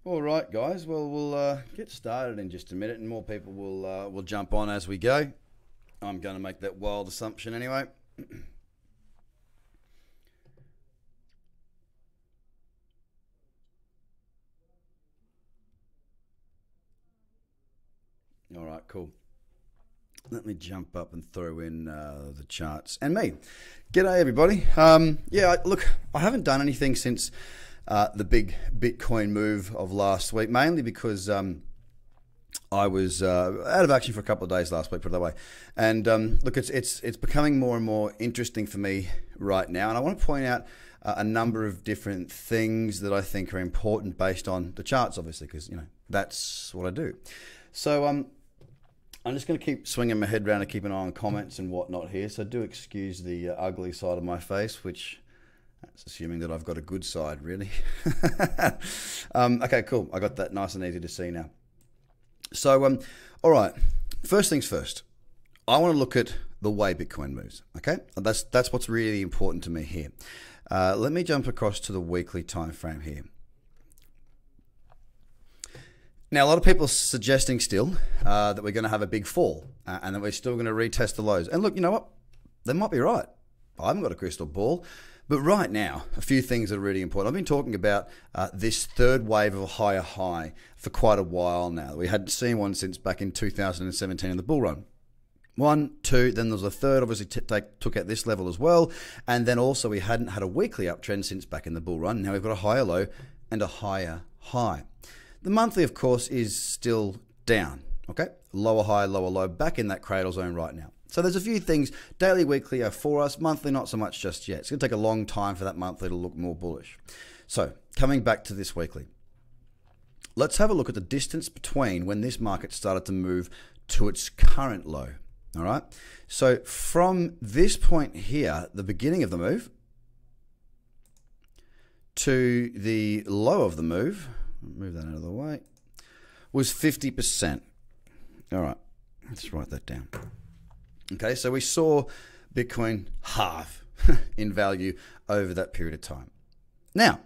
All right, guys. Well, we'll get started in just a minute, and more people will jump on as we go. I'm going to make that wild assumption anyway. All right, cool. Let me jump up and throw in the charts and me. G'day, everybody. Look, I haven't done anything since the big Bitcoin move of last week, mainly because I was out of action for a couple of days last week, put it that way. And look, it's becoming more and more interesting for me right now, and I want to point out a number of different things that I think are important based on the charts, obviously, because that's what I do. So I'm just going to keep swinging my head around and keep an eye on comments and whatnot here. So do excuse the ugly side of my face, which that's assuming that I've got a good side, really. Okay, cool. I got that nice and easy to see now. So, all right. First things first. I want to look at the way Bitcoin moves. Okay, that's what's really important to me here. Let me jump across to the weekly time frame here. Now, a lot of people are suggesting still that we're going to have a big fall and that we're still going to retest the lows. And look, you know what? They might be right. I haven't got a crystal ball. But right now, a few things are really important. I've been talking about this third wave of a higher high for quite a while now. We hadn't seen one since back in 2017 in the bull run. 1, 2, then there was a third, obviously took out this level as well. And then also we hadn't had a weekly uptrend since back in the bull run. Now we've got a higher low and a higher high. The monthly, of course, is still down, okay? Lower high, lower low, back in that cradle zone right now. So there's a few things, daily, weekly are for us, monthly not so much just yet. It's going to take a long time for that monthly to look more bullish. So coming back to this weekly, let's have a look at the distance between when this market started to move to its current low, all right? So from this point here, the beginning of the move, to the low of the move, move that out of the way, was 50%. All right, let's write that down. Okay, so we saw Bitcoin halve in value over that period of time. Now,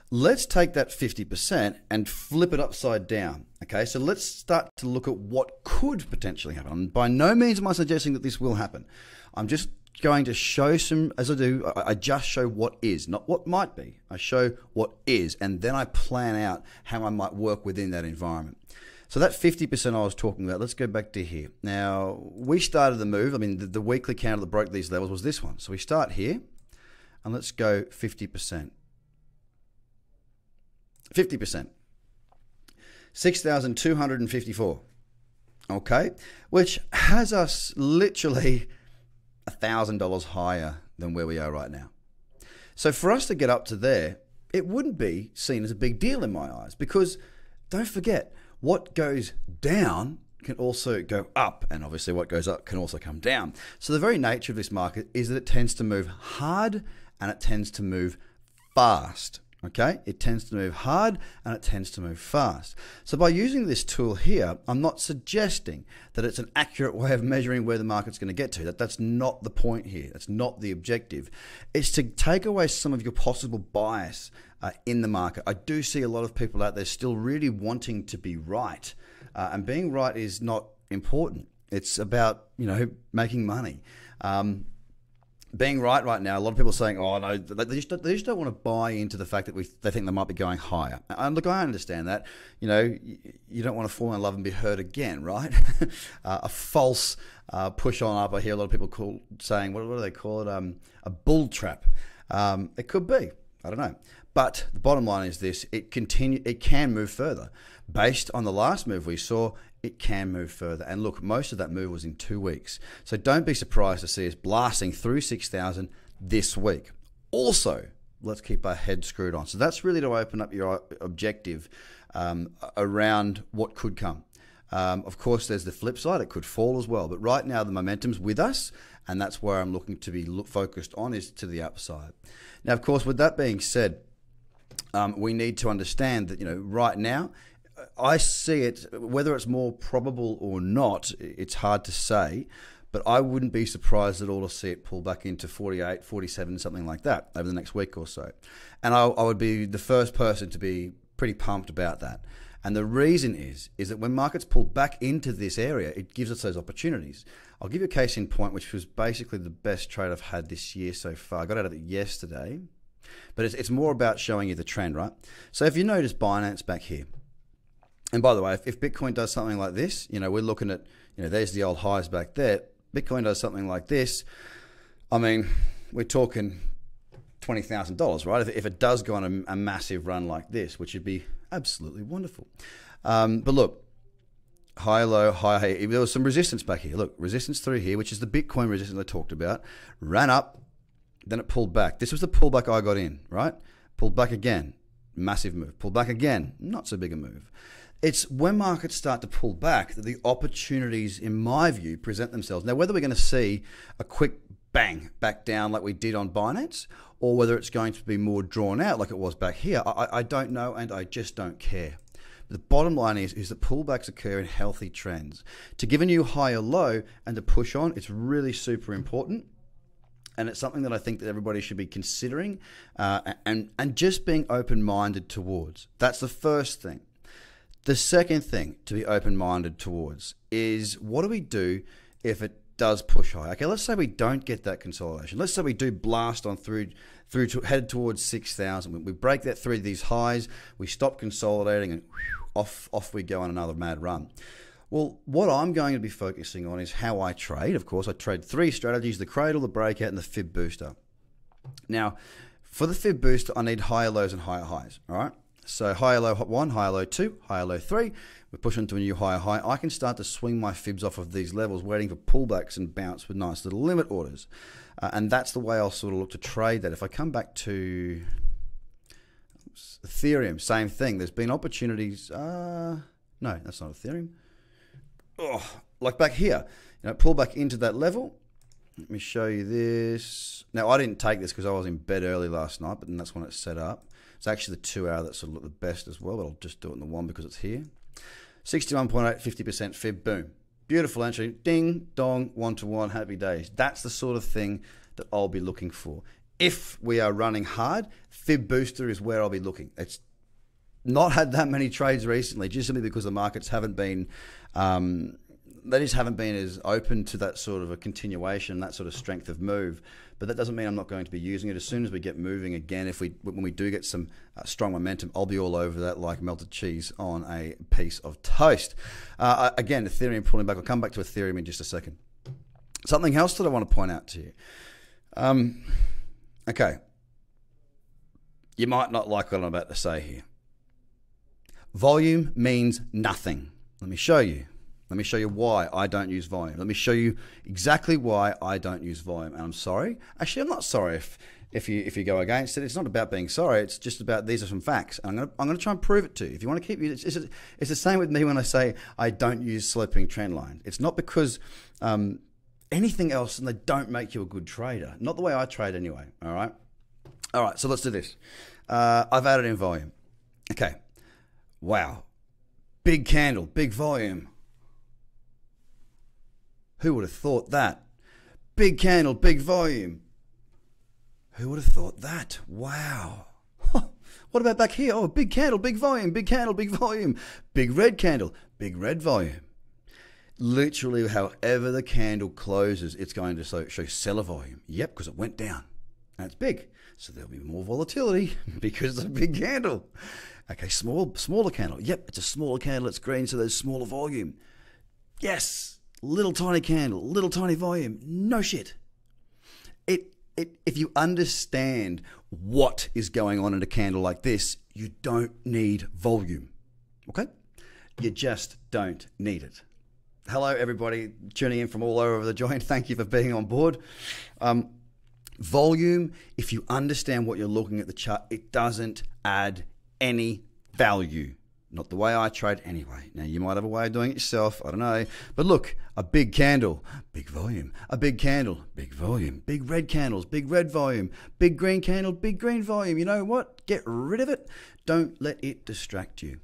let's take that 50% and flip it upside down. Okay, so let's start to look at what could potentially happen. And by no means am I suggesting that this will happen. I'm just going to show some, as I do, I just show what is, not what might be. I show what is, and then I plan out how I might work within that environment. So that 50% I was talking about, let's go back to here. Now, we started the move. I mean, the weekly candle that broke these levels was this one. So we start here, and let's go 50%. 50%. 6,254. Okay? Which has us literally $1,000 higher than where we are right now. So for us to get up to there, it wouldn't be seen as a big deal in my eyes, because don't forget, what goes down can also go up, and obviously what goes up can also come down. So the very nature of this market is that it tends to move hard and it tends to move fast. Okay, it tends to move hard and it tends to move fast. So by using this tool here, I'm not suggesting that it's an accurate way of measuring where the market's going to get to. That's not the point here. That's not the objective. It's to take away some of your possible bias in the market. I do see a lot of people out there still really wanting to be right, and being right is not important. It's about making money. Being right now, a lot of people are saying, oh, no, they just don't want to buy into the fact that they think they might be going higher. And look, I understand that. You don't want to fall in love and be hurt again, right? A false push on up. I hear a lot of people saying, what do they call it? A bull trap. It could be. I don't know. But the bottom line is this: it can move further. Based on the last move we saw, it can move further. And look, most of that move was in 2 weeks. So don't be surprised to see us blasting through 6,000 this week. Also, let's keep our head screwed on. So that's really to open up your objective around what could come. Of course, there's the flip side. It could fall as well. But right now, the momentum's with us, and that's where I'm looking to be focused on, is to the upside. Now, of course, with that being said, we need to understand that, right now, I see it, whether it's more probable or not, it's hard to say, but I wouldn't be surprised at all to see it pull back into 48, 47, something like that over the next week or so. And I would be the first person to be pretty pumped about that. And the reason is that when markets pull back into this area, it gives us those opportunities. I'll give you a case in point, which was basically the best trade I've had this year so far. I got out of it yesterday, but it's more about showing you the trend, right? So if you notice Binance back here, and by the way, if Bitcoin does something like this, we're looking at, there's the old highs back there. Bitcoin does something like this. I mean, we're talking $20,000, right? If it does go on a massive run like this, which would be absolutely wonderful. But look, high, low, high, high. There was some resistance back here. Look, resistance through here, which is the Bitcoin resistance I talked about, ran up, then it pulled back. This was the pullback I got in, right? Pulled back again, massive move. Pulled back again, not so big a move. It's when markets start to pull back that the opportunities, in my view, present themselves. Now, whether we're going to see a quick bang back down like we did on Binance, or whether it's going to be more drawn out like it was back here, I don't know, and I just don't care. The bottom line is that pullbacks occur in healthy trends. To give a new high or low and to push on, it's really super important. And it's something that I think that everybody should be considering and just being open-minded towards. That's the first thing. The second thing to be open-minded towards is, what do we do if it does push high? Okay, let's say we don't get that consolidation. Let's say we do blast on through to head towards 6,000. We break that through these highs, we stop consolidating, and off we go on another mad run. Well, what I'm going to be focusing on is how I trade. Of course, I trade three strategies: the cradle, the breakout, and the fib booster. Now, for the fib booster, I need higher lows and higher highs, all right? So higher low 1, higher low 2, higher low 3. We push into a new higher high. I can start to swing my fibs off of these levels, waiting for pullbacks and bounce with nice little limit orders. And that's the way I'll sort of look to trade that. If I come back to Ethereum, same thing. There's been opportunities. No, that's not Ethereum. Like back here, pull back into that level. Let me show you this. Now, I didn't take this because I was in bed early last night, but then that's when it's set up. It's actually the 2 hour that sort of looked the best as well, but I'll just do it in the 1 because it's here. 61.8, 50% fib, boom. Beautiful entry, ding, dong, 1-to-1, happy days. That's the sort of thing that I'll be looking for. If we are running hard, fib booster is where I'll be looking. It's not had that many trades recently, just simply because the markets haven't been, they just haven't been as open to that sort of a continuation, that sort of strength of move. But that doesn't mean I'm not going to be using it. As soon as we get moving again, when we do get some strong momentum, I'll be all over that like melted cheese on a piece of toast. Again, Ethereum pulling back. I'll come back to Ethereum in just a second. Something else that I want to point out to you. Okay. You might not like what I'm about to say here. Volume means nothing. Let me show you. Let me show you why I don't use volume. Let me show you exactly why I don't use volume. And I'm sorry. Actually, I'm not sorry if you go against it. It's not about being sorry. It's just about, these are some facts. And I'm going to try and prove it to you. If you want to keep it's the same with me when I say I don't use sloping trend line. It's not because anything else, and they don't make you a good trader. Not the way I trade anyway. All right. So let's do this. I've added in volume. Okay. Wow. Big candle, big volume. Who would have thought that? Big candle, big volume. Who would have thought that? Wow. What about back here? Oh, big candle, big volume, big candle, big volume. Big red candle, big red volume. Literally, however the candle closes, it's going to show seller volume. Yep, because it went down. And it's big. So there'll be more volatility because it's a big candle. Okay, smaller candle. Yep, it's a smaller candle. It's green, so there's smaller volume. Yes. Little tiny candle, little tiny volume. No shit. If you understand what is going on in a candle like this, you don't need volume. Okay? You just don't need it. Hello, everybody tuning in from all over the joint. Thank you for being on board. Volume, if you understand what you're looking at the chart, it doesn't add any value. Not the way I trade anyway. Now, you might have a way of doing it yourself. I don't know. But look, a big candle, big volume. A big candle, big volume. Big red candles, big red volume. Big green candle, big green volume. You know what? Get rid of it. Don't let it distract you.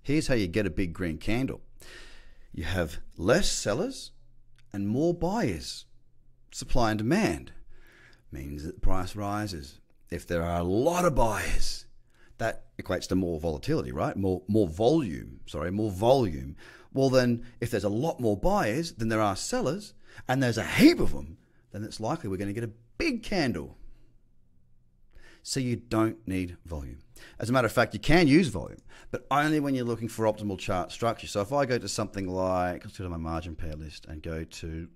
Here's how you get a big green candle. You have less sellers and more buyers. Supply and demand means that the price rises. If there are a lot of buyers, that equates to more volatility, right? More volume. More volume. Well, then, if there's a lot more buyers than there are sellers, and there's a heap of them, then it's likely we're going to get a big candle. So you don't need volume. As a matter of fact, you can use volume, but only when you're looking for optimal chart structure. So if I go to something like, let's go to my margin pair list and go to,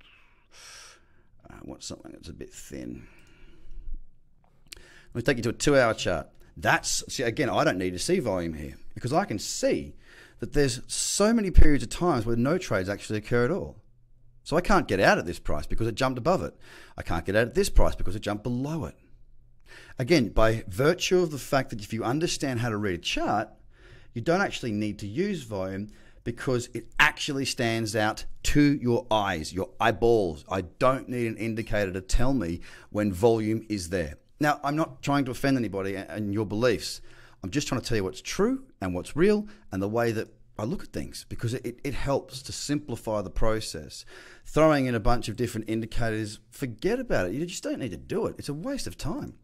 what's something that's a bit thin? Let me take you to a 2-hour chart. See, again, I don't need to see volume here because I can see that there's so many periods of times where no trades actually occur at all. So I can't get out at this price because it jumped above it. I can't get out at this price because it jumped below it. Again, by virtue of the fact that if you understand how to read a chart, you don't actually need to use volume because it actually stands out to your eyes, your eyeballs. I don't need an indicator to tell me when volume is there. Now, I'm not trying to offend anybody and your beliefs. I'm just trying to tell you what's true and what's real and the way that I look at things, because it helps to simplify the process. Throwing in a bunch of different indicators, forget about it. You just don't need to do it. It's a waste of time.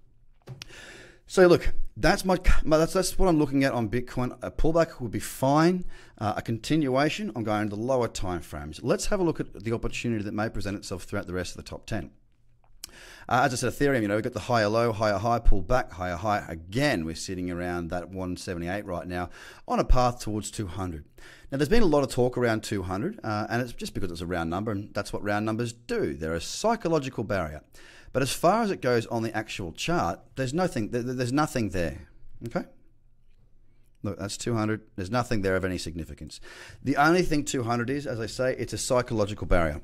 So look, that's what I'm looking at on Bitcoin. A pullback would be fine. A continuation, I'm going to the lower time frames. Let's have a look at the opportunity that may present itself throughout the rest of the top 10. As I said, Ethereum, we've got the higher low, higher high, pull back, higher high. Again, we're sitting around that 178 right now on a path towards 200. Now, there's been a lot of talk around 200, and it's just because it's a round number, and that's what round numbers do. They're a psychological barrier. But as far as it goes on the actual chart, there's nothing there, okay? Look, that's 200. There's nothing there of any significance. The only thing 200 is, as I say, it's a psychological barrier.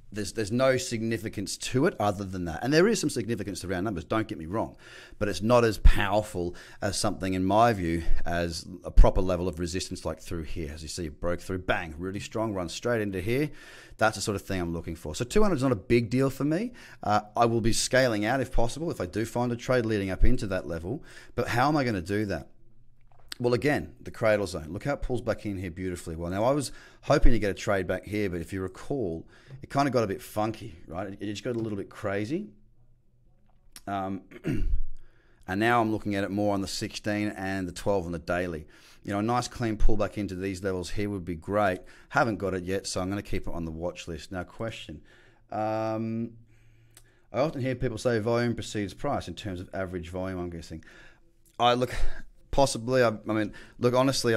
There's no significance to it other than that. And there is some significance to round numbers, don't get me wrong. But it's not as powerful as something, in my view, as a proper level of resistance like through here. As you see, it broke through, bang, really strong, run straight into here. That's the sort of thing I'm looking for. So 200 is not a big deal for me. I will be scaling out if possible, if I do find a trade leading up into that level. But how am I going to do that? Well, again, the cradle zone. Look how it pulls back in here beautifully. Well, now I was hoping to get a trade back here, but if you recall, it kind of got a bit funky, right? It just got a little bit crazy. And now I'm looking at it more on the 16 and the 12 on the daily. A nice clean pullback into these levels here would be great. Haven't got it yet, so I'm going to keep it on the watch list. Now, question. I often hear people say volume precedes price in terms of average volume, I'm guessing. Possibly. Look, honestly,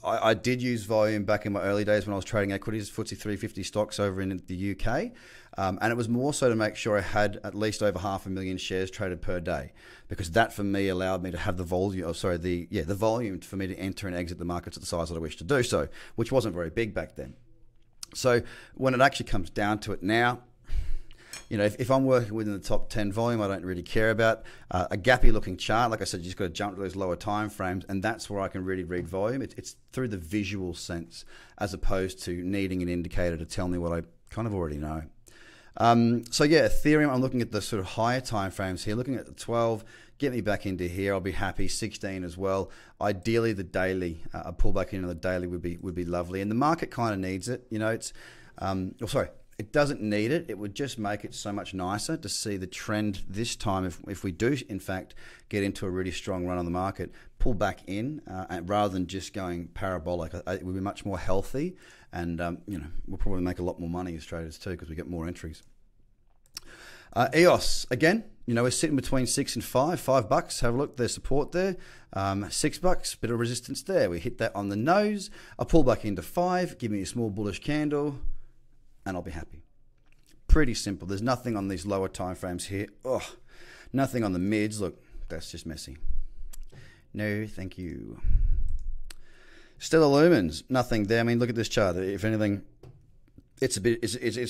I did use volume back in my early days when I was trading equities, FTSE 350 stocks over in the UK. And it was more so to make sure I had at least over 500,000 shares traded per day, because that for me allowed me to have the volume, the volume for me to enter and exit the markets at the size that I wish to do so, which wasn't very big back then. So when it actually comes down to it now, if I'm working within the top 10 volume, I don't really care about a gappy looking chart. Like I said, you just got to jump to those lower time frames, and that's where I can really read volume. It's through the visual sense, as opposed to needing an indicator to tell me what I kind of already know. So yeah, Ethereum, I'm looking at the sort of higher time frames here, looking at the 12, get me back into here. I'll be happy. 16 as well. Ideally, the daily, a pullback into the daily would be lovely, and the market kind of needs it. It doesn't need it. It would just make it so much nicer to see the trend this time. If we do, in fact, get into a really strong run on the market, pull back in rather than just going parabolic. It would be much more healthy, and we'll probably make a lot more money as traders too, because we get more entries. EOS, again, we're sitting between 6 and 5. $5. Have a look. There's support there. $6. Bit of resistance there. We hit that on the nose. I pull back into 5. Give me a small bullish candle, and I'll be happy. Pretty simple. There's nothing on these lower time frames here. Nothing on the mids. Look, that's just messy. No, thank you. Stellar Lumens, nothing there. Look at this chart. If anything, it's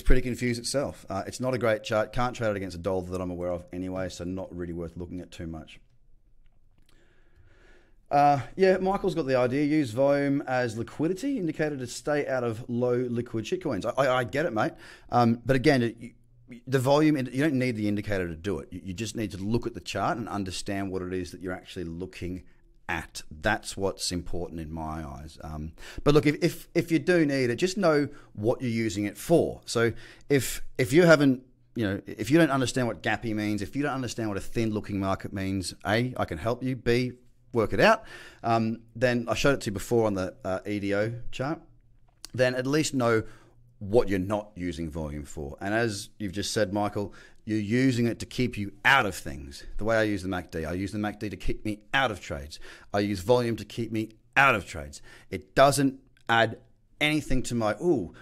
pretty confused itself. It's not a great chart. Can't trade it against a dollar that I'm aware of anyway, so not really worth looking at too much. Michael's got the idea. Use volume as liquidity indicator to stay out of low liquid shitcoins. I get it, mate. But again, the volume, you don't need the indicator to do it. You just need to look at the chart and understand what it is that you're actually looking at. That's what's important in my eyes. But look, if you do need it, just know what you're using it for. So if you haven't, if you don't understand what gappy means, if you don't understand what a thin looking market means, A, I can help you. B, work it out. Then I showed it to you before on the EDO chart. Then at least know what you're not using volume for. And as you've just said, Michael, you're using it to keep you out of things. The way I use the MACD, I use the MACD to keep me out of trades. I use volume to keep me out of trades. It doesn't add anything to my,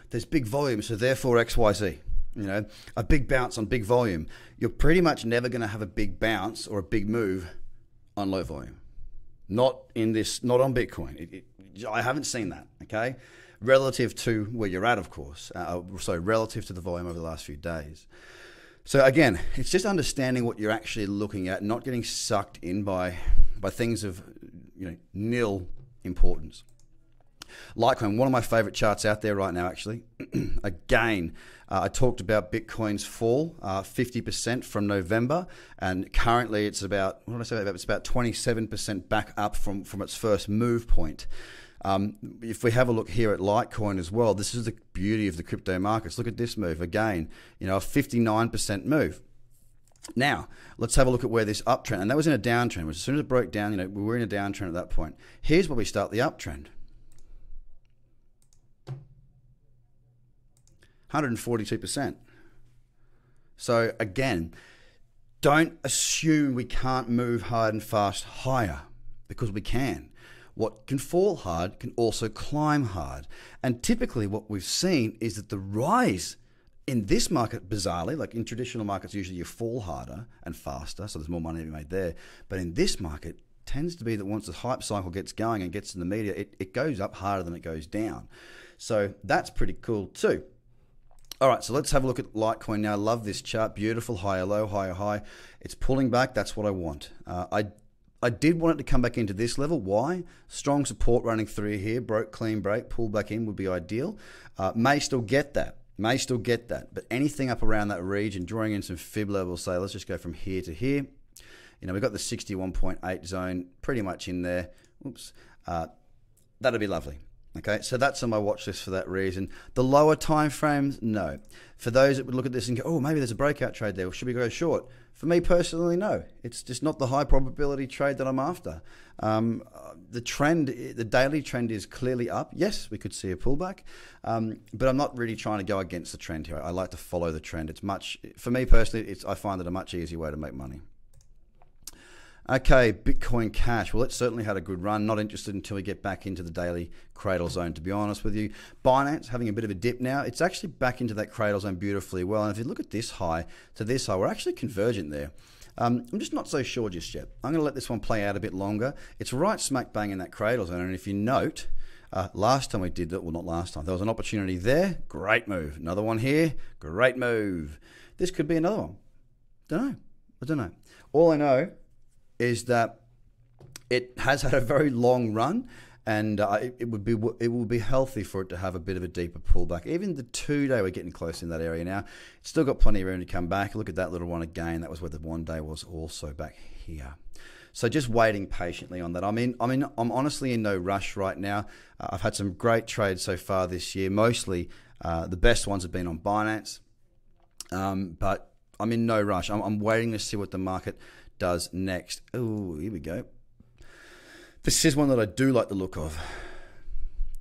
there's big volume, so therefore XYZ. You know, a big bounce on big volume. You're pretty much never going to have a big bounce or a big move on low volume. Not on Bitcoin. I haven't seen that, okay? Relative to where you're at, of course. Relative to the volume over the last few days. So again, it's just understanding what you're actually looking at, not getting sucked in by things of nil importance. Litecoin, one of my favorite charts out there right now, actually. Again, I talked about Bitcoin's fall, 50% from November, and currently it's about, what did I say about that? It's about 27% back up from its first move point. If we have a look here at Litecoin as well, this is the beauty of the crypto markets. Look at this move again, a 59% move. Now, let's have a look at where this uptrend, and that was in a downtrend, which as soon as it broke down, we were in a downtrend at that point. Here's where we start the uptrend. 142%. So again, don't assume we can't move hard and fast higher, because we can. What can fall hard can also climb hard. And typically what we've seen is that the rise in this market, bizarrely, like in traditional markets, usually you fall harder and faster, so there's more money to be made there. But in this market, tends to be that once the hype cycle gets going and gets in the media, it goes up harder than it goes down. So that's pretty cool too. All right, so let's have a look at Litecoin now. I love this chart. Beautiful, higher low, higher high. It's pulling back. That's what I want. I did want it to come back into this level. Why? Strong support running through here. Broke, clean break, pull back in would be ideal. May still get that. But anything up around that region, drawing in some fib levels, say, let's just go from here to here. We've got the 61.8 zone pretty much in there. Oops. That'd be lovely. Okay, so that's on my watch list for that reason. The lower time frames, no. For those that would look at this and go, maybe there's a breakout trade there, or should we go short? For me personally, no. It's just not the high probability trade that I'm after. The daily trend is clearly up. Yes, we could see a pullback, but I'm not really trying to go against the trend here. I like to follow the trend. For me personally, I find it a much easier way to make money. Okay, Bitcoin Cash. Well, it certainly had a good run. Not interested until we get back into the daily cradle zone, to be honest with you. Binance having a bit of a dip now. It's actually back into that cradle zone beautifully well. And if you look at this high to this high, we're actually convergent there. I'm just not so sure just yet. I'm going to let this one play out a bit longer. It's right smack bang in that cradle zone. And if you note, last time we did that, well, not last time, there was an opportunity there. Great move. Another one here. Great move. This could be another one. I don't know. All I know is that it has had a very long run, and it will be healthy for it to have a bit of a deeper pullback. Even the 2-day, we're getting close in that area now. It's still got plenty of room to come back. Look at that little one again. That was where the 1-day was also back here. So just waiting patiently on that. I'm honestly in no rush right now. I've had some great trades so far this year. Mostly the best ones have been on Binance, but I'm in no rush. I'm waiting to see what the market does next. Oh, here we go. This is one that I do like the look of.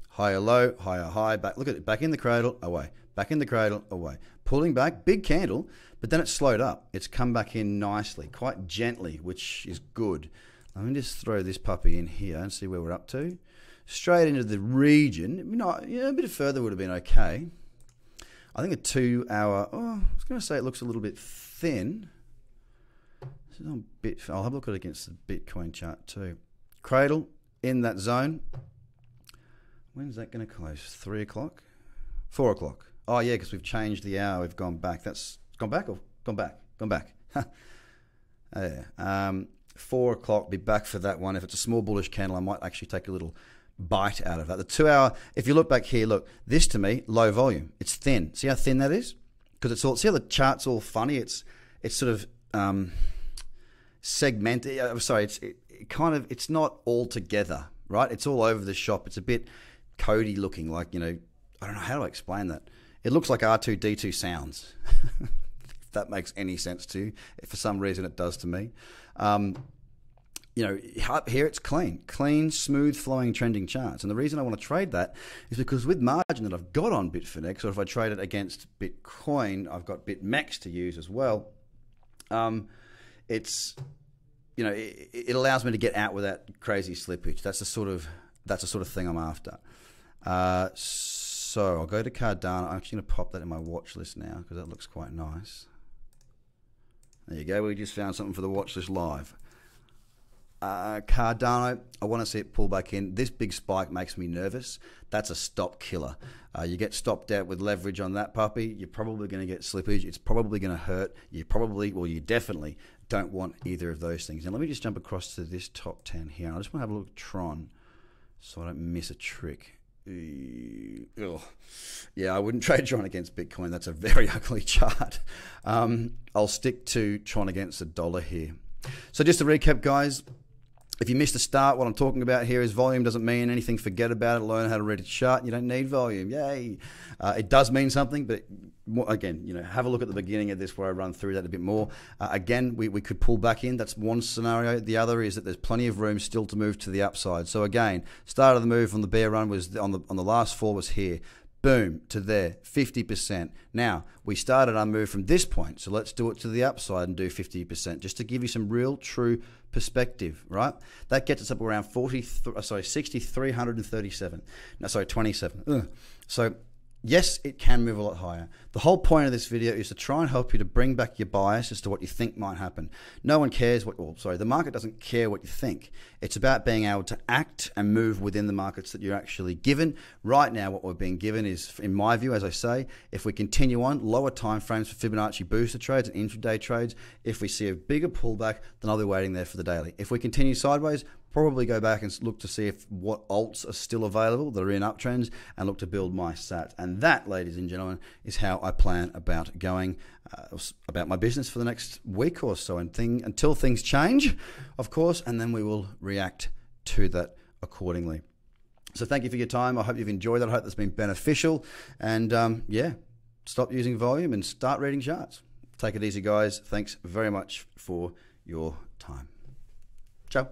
Higher low, higher high, back. Look at it, back in the cradle, away. Back in the cradle, away. Pulling back, big candle, but then it's slowed up. It's come back in nicely, quite gently, which is good. Let me just throw this puppy in here and see where we're up to. Straight into the region. A bit further would have been okay. I think a 2-hour, I was going to say it looks a little bit thin. I'll have a look at it against the Bitcoin chart too. Cradle in that zone. When's that going to close? 3 o'clock? 4 o'clock. Oh yeah, because we've changed the hour. We've gone back. That's gone back or gone back? Gone back. Yeah. 4 o'clock. Be back for that one. If it's a small bullish candle, I might actually take a little bite out of that. The 2-hour. If you look back here, look. This to me, low volume. It's thin. See how thin that is? Because it's all. See how the chart's all funny. It's sort of segmented. It's not all together, right? It's all over the shop. It's a bit Cody looking, like, I don't know how to explain that. It looks like R2D2 sounds. If that makes any sense to you. For some reason it does to me. you know, up here it's clean, smooth flowing trending charts. And the reason I want to trade that is because with margin that I've got on Bitfinex, or if I trade it against Bitcoin, I've got BitMEX to use as well. It's, you know, it allows me to get out with that crazy slippage. That's the sort of thing I'm after. So I'll go to Cardano. I'm actually going to pop that in my watch list now because that looks quite nice. There you go. We just found something for the watch list live. Cardano, I want to see it pull back in. This big spike makes me nervous. That's a stop killer. You get stopped out with leverage on that puppy, you're probably going to get slippage. It's probably going to hurt. You definitely don't want either of those things. Now let me just jump across to this top 10 here. I just want to have a look at Tron so I don't miss a trick. Ugh. Yeah, I wouldn't trade Tron against Bitcoin. That's a very ugly chart. I'll stick to Tron against the dollar here. So just to recap, guys, if you missed the start, what I'm talking about here is volume doesn't mean anything. Forget about it. Learn how to read a chart. You don't need volume. Yay. It does mean something, but again, you know, have a look at the beginning of this where I run through that a bit more. Again, we could pull back in. That's one scenario. The other is that there's plenty of room still to move to the upside. So again, start of the move on the bear run was on the last four was here. Boom, to there, 50%. Now, we started our move from this point, so let's do it to the upside and do 50%, just to give you some real, true perspective, right? That gets us up around 6,337. No, sorry, 27. Ugh. So, yes, it can move a lot higher. The whole point of this video is to try and help you to bring back your bias as to what you think might happen. No one cares the market doesn't care what you think. It's about being able to act and move within the markets that you're actually given. Right now, what we're being given is, in my view, as I say, if we continue on, lower time frames for Fibonacci booster trades and intraday trades. If we see a bigger pullback, then I'll be waiting there for the daily. If we continue sideways, probably go back and look to see if what alts are still available that are in uptrends and look to build my sat. And that, ladies and gentlemen, is how I plan about going about my business for the next week or so, and until things change, of course, and then we will react to that accordingly. So thank you for your time. I hope you've enjoyed that. I hope that's been beneficial. And yeah, stop using volume and start reading charts. Take it easy, guys. Thanks very much for your time. Ciao.